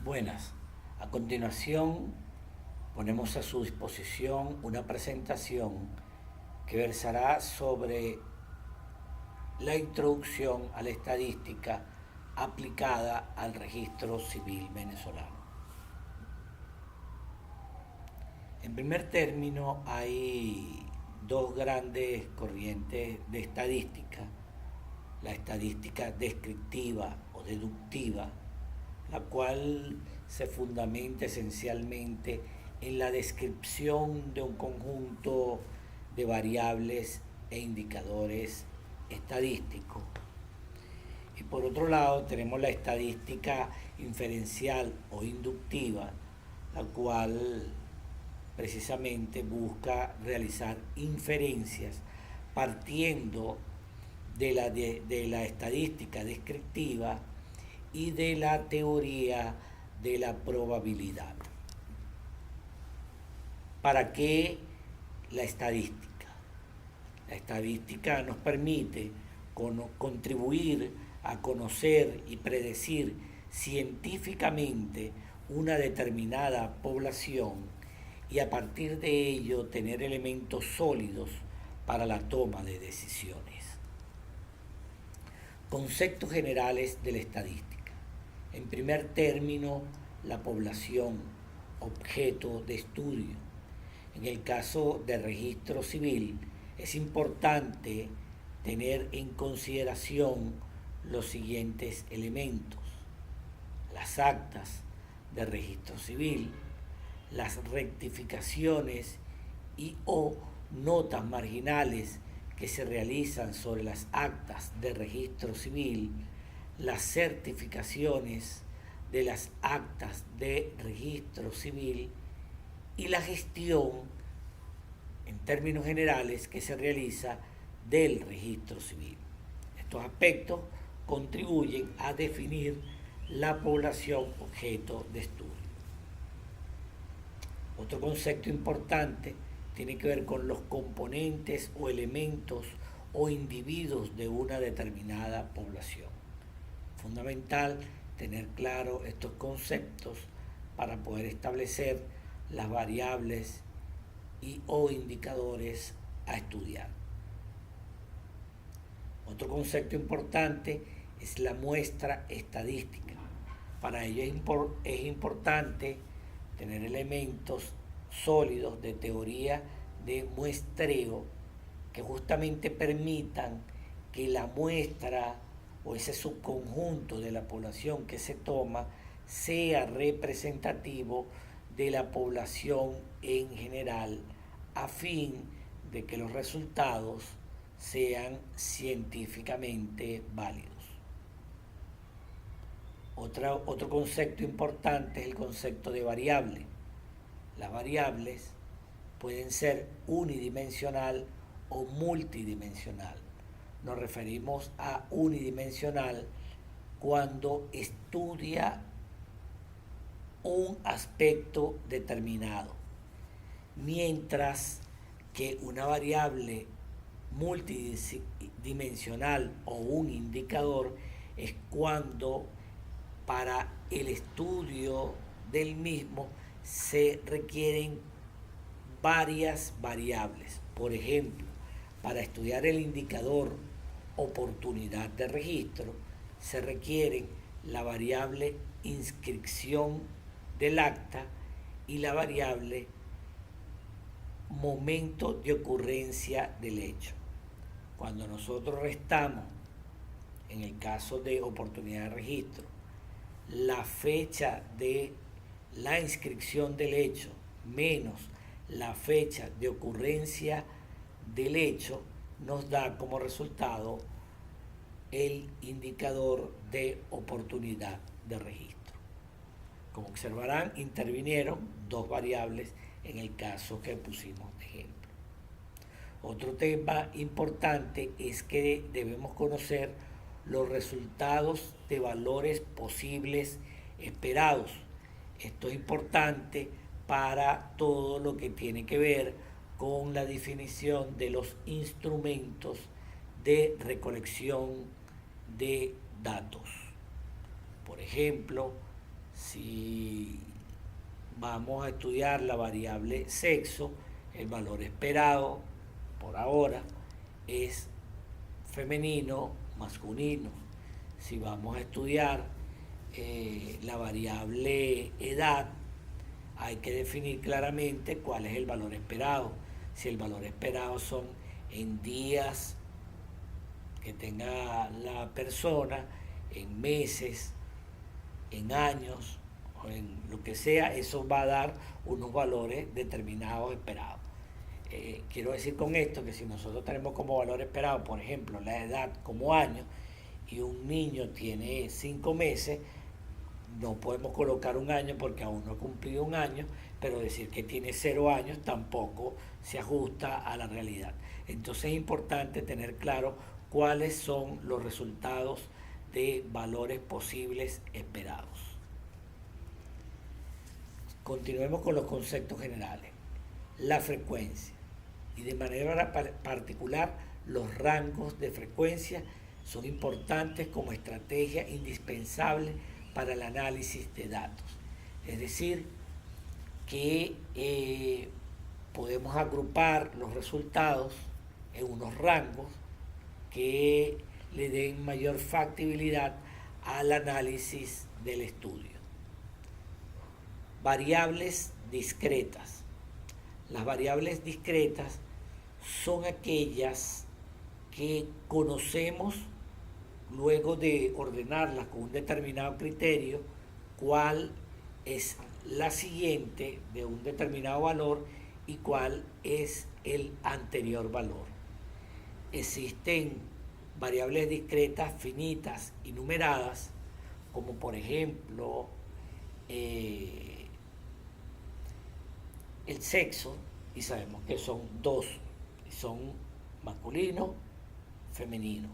Buenas. A continuación, ponemos a su disposición una presentación que versará sobre la introducción a la estadística aplicada al registro civil venezolano. En primer término, hay dos grandes corrientes de estadística: la estadística descriptiva o deductiva, la cual se fundamenta esencialmente en la descripción de un conjunto de variables e indicadores estadísticos. Y por otro lado tenemos la estadística inferencial o inductiva, la cual precisamente busca realizar inferencias partiendo de la estadística descriptiva y de la teoría de la probabilidad. ¿Para qué la estadística? La estadística nos permite contribuir a conocer y predecir científicamente una determinada población y a partir de ello tener elementos sólidos para la toma de decisiones. Conceptos generales de la estadística. En primer término, la población, objeto de estudio. En el caso del registro civil, es importante tener en consideración los siguientes elementos: las actas de registro civil, las rectificaciones y o notas marginales que se realizan sobre las actas de registro civil, las certificaciones de las actas de registro civil y la gestión, en términos generales, que se realiza del registro civil. Estos aspectos contribuyen a definir la población objeto de estudio. Otro concepto importante tiene que ver con los componentes o elementos o individuos de una determinada población. Fundamental tener claro estos conceptos para poder establecer las variables y o indicadores a estudiar. Otro concepto importante es la muestra estadística. Para ello es importante tener elementos sólidos de teoría de muestreo que justamente permitan que la muestra o ese subconjunto de la población que se toma sea representativo de la población en general, a fin de que los resultados sean científicamente válidos. Otro concepto importante es el concepto de variable. Las variables pueden ser unidimensional o multidimensional. Nos referimos a unidimensional cuando estudia un aspecto determinado, mientras que una variable multidimensional o un indicador es cuando para el estudio del mismo se requieren varias variables. Por ejemplo, para estudiar el indicador oportunidad de registro se requieren la variable inscripción del acta y la variable momento de ocurrencia del hecho. Cuando nosotros restamos, en el caso de oportunidad de registro, la fecha de la inscripción del hecho menos la fecha de ocurrencia del hecho, nos da como resultado el indicador de oportunidad de registro. Como observarán, intervinieron dos variables en el caso que pusimos de ejemplo. Otro tema importante es que debemos conocer los resultados de valores posibles esperados. Esto es importante para todo lo que tiene que ver con la definición de los instrumentos de recolección de datos. Por ejemplo, Si vamos a estudiar la variable sexo, el valor esperado por ahora es femenino, masculino. Si vamos a estudiar la variable edad, hay que definir claramente cuál es el valor esperado. Si el valor esperado son en días que tenga la persona, en meses, en años o en lo que sea, eso va a dar unos valores determinados esperados. Quiero decir con esto que si nosotros tenemos como valor esperado, por ejemplo, la edad como año, y un niño tiene 5 meses, no podemos colocar un año porque aún no ha cumplido un año, pero decir que tiene 0 años tampoco se ajusta a la realidad. Entonces es importante tener claro cuáles son los resultados de valores posibles esperados. Continuemos con los conceptos generales. La frecuencia y de manera particular los rangos de frecuencia son importantes como estrategia indispensable para el análisis de datos. Es decir, que podemos agrupar los resultados en unos rangos que le den mayor factibilidad al análisis del estudio. Variables discretas. Las variables discretas son aquellas que conocemos luego de ordenarlas con un determinado criterio, cuál es la siguiente de un determinado valor y cuál es el anterior valor. Existen variables discretas finitas y numeradas, como por ejemplo el sexo, y sabemos que son dos, son masculino, femenino.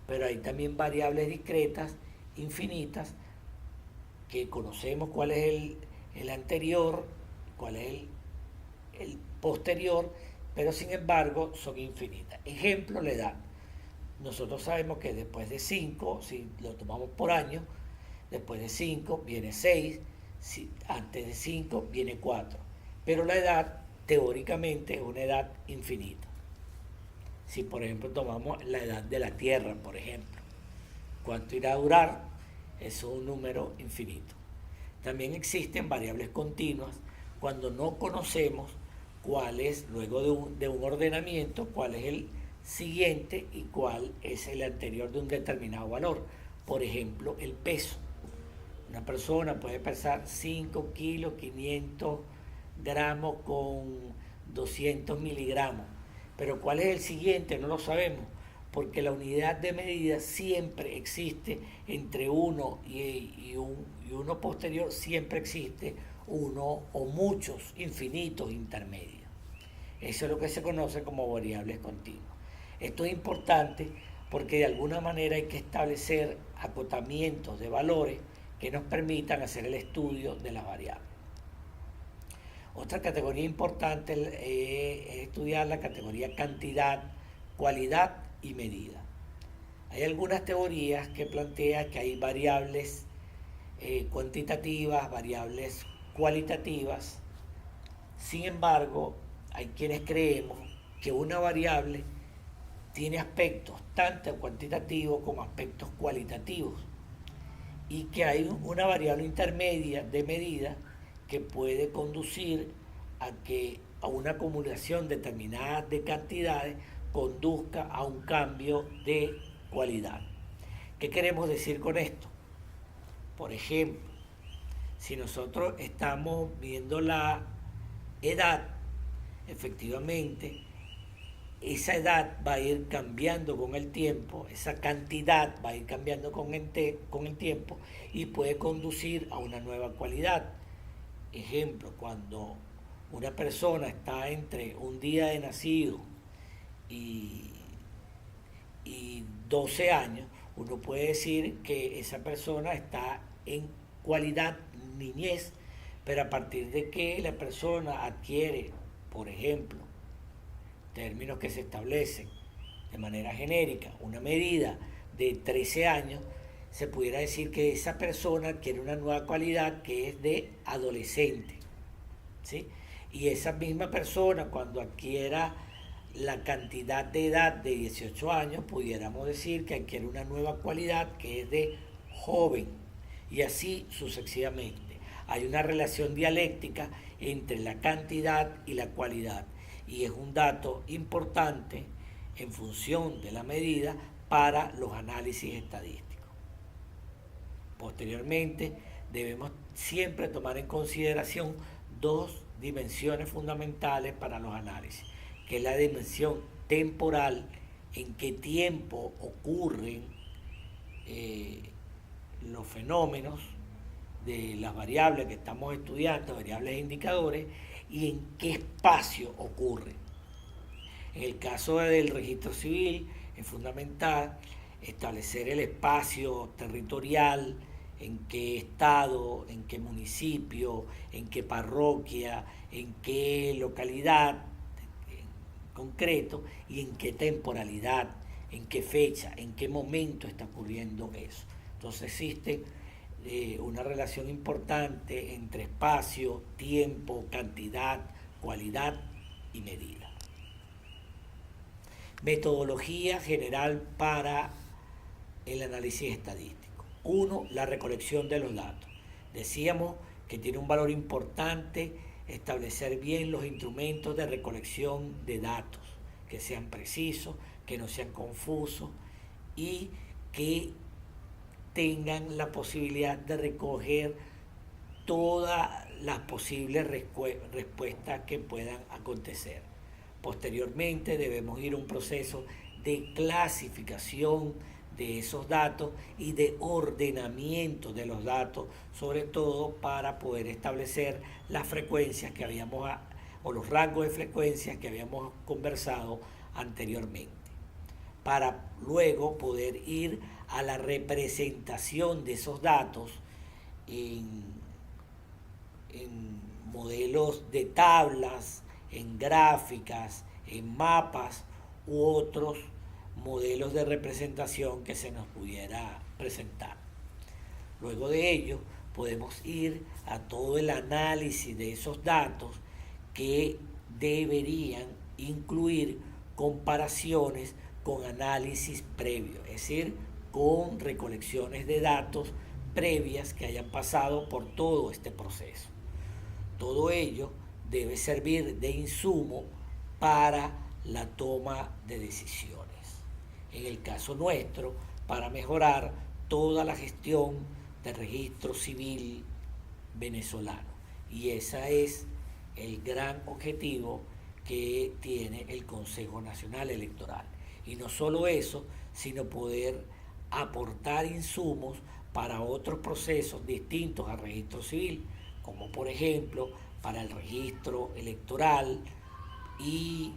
Pero hay también variables discretas, infinitas, que conocemos cuál es el anterior, cuál es el posterior, pero sin embargo son infinitas. Ejemplo, la edad. Nosotros sabemos que después de 5, si lo tomamos por año, después de 5 viene 6, antes de 5 viene 4. Pero la edad, teóricamente, es una edad infinita. Si por ejemplo tomamos la edad de la Tierra, por ejemplo, ¿cuánto irá a durar? Eso es un número infinito. También existen variables continuas cuando no conocemos cuál es, luego de un ordenamiento, cuál es el siguiente y cuál es el anterior de un determinado valor. Por ejemplo, el peso. Una persona puede pesar 5 kilos, 500 gramos con 200 miligramos. Pero ¿cuál es el siguiente? No lo sabemos, porque la unidad de medida siempre existe entre uno y uno posterior, siempre existe uno o muchos infinitos intermedios. Eso es lo que se conoce como variables continuas. Esto es importante porque de alguna manera hay que establecer acotamientos de valores que nos permitan hacer el estudio de las variables. Otra categoría importante es estudiar la categoría cantidad, cualidad y medida. Hay algunas teorías que plantean que hay variables cuantitativas, variables cualitativas. Sin embargo, hay quienes creemos que una variable tiene aspectos tanto cuantitativos como aspectos cualitativos y que hay una variable intermedia de medida que puede conducir a una acumulación determinada de cantidades conduzca a un cambio de cualidad. ¿Qué queremos decir con esto? Por ejemplo, si nosotros estamos viendo la edad, efectivamente, esa edad va a ir cambiando con el tiempo, esa cantidad va a ir cambiando con el tiempo y puede conducir a una nueva cualidad. Ejemplo, cuando una persona está entre un día de nacido y 12 años, uno puede decir que esa persona está en cualidad niñez, pero a partir de que la persona adquiere, por ejemplo, términos que se establecen de manera genérica, una medida de 13 años, se pudiera decir que esa persona adquiere una nueva cualidad que es de adolescente, ¿sí? Y esa misma persona, cuando adquiera la cantidad de edad de 18 años, pudiéramos decir que adquiere una nueva cualidad que es de joven, y así sucesivamente. Hay una relación dialéctica entre la cantidad y la cualidad, y es un dato importante en función de la medida para los análisis estadísticos. Posteriormente, debemos siempre tomar en consideración dos dimensiones fundamentales para los análisis, que es la dimensión temporal, en qué tiempo ocurren los fenómenos de las variables que estamos estudiando, variables e indicadores, y en qué espacio ocurre. En el caso del registro civil es fundamental establecer el espacio territorial, en qué estado, en qué municipio, en qué parroquia, en qué localidad en concreto y en qué temporalidad, en qué fecha, en qué momento está ocurriendo eso. Entonces existe una relación importante entre espacio, tiempo, cantidad, cualidad y medida. Metodología general para el análisis estadístico. 1. La recolección de los datos. Decíamos que tiene un valor importante establecer bien los instrumentos de recolección de datos, que sean precisos, que no sean confusos y que tengan la posibilidad de recoger todas las posibles respuestas que puedan acontecer. Posteriormente debemos ir a un proceso de clasificación de esos datos y de ordenamiento de los datos, sobre todo para poder establecer las frecuencias que habíamos, o los rangos de frecuencias que habíamos conversado anteriormente, para luego poder ir a la representación de esos datos en modelos de tablas, en gráficas, en mapas u otros modelos de representación que se nos pudiera presentar. Luego de ello podemos ir a todo el análisis de esos datos que deberían incluir comparaciones con análisis previo, es decir, con recolecciones de datos previas que hayan pasado por todo este proceso. Todo ello debe servir de insumo para la toma de decisiones. En el caso nuestro, para mejorar toda la gestión del registro civil venezolano. Y ese es el gran objetivo que tiene el Consejo Nacional Electoral. Y no solo eso, sino poder aportar insumos para otros procesos distintos al registro civil, como por ejemplo para el registro electoral y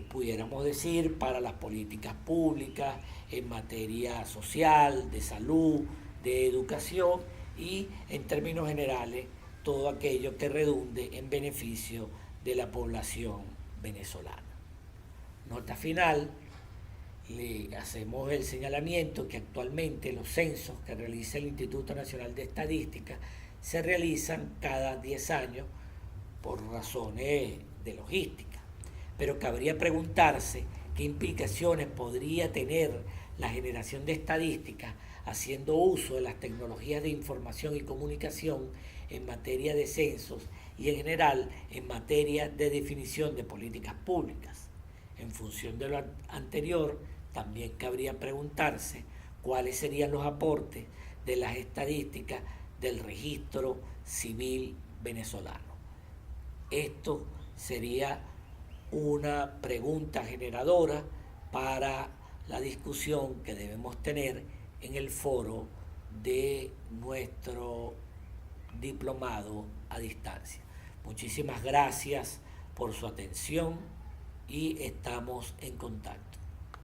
pudiéramos decir para las políticas públicas en materia social, de salud, de educación y en términos generales todo aquello que redunde en beneficio de la población venezolana. Nota final, le hacemos el señalamiento que actualmente los censos que realiza el Instituto Nacional de Estadística se realizan cada 10 años por razones de logística, pero cabría preguntarse qué implicaciones podría tener la generación de estadísticas haciendo uso de las tecnologías de información y comunicación en materia de censos y en general en materia de definición de políticas públicas. En función de lo anterior, también cabría preguntarse cuáles serían los aportes de las estadísticas del registro civil venezolano. Esto sería una pregunta generadora para la discusión que debemos tener en el foro de nuestro diplomado a distancia. Muchísimas gracias por su atención y estamos en contacto.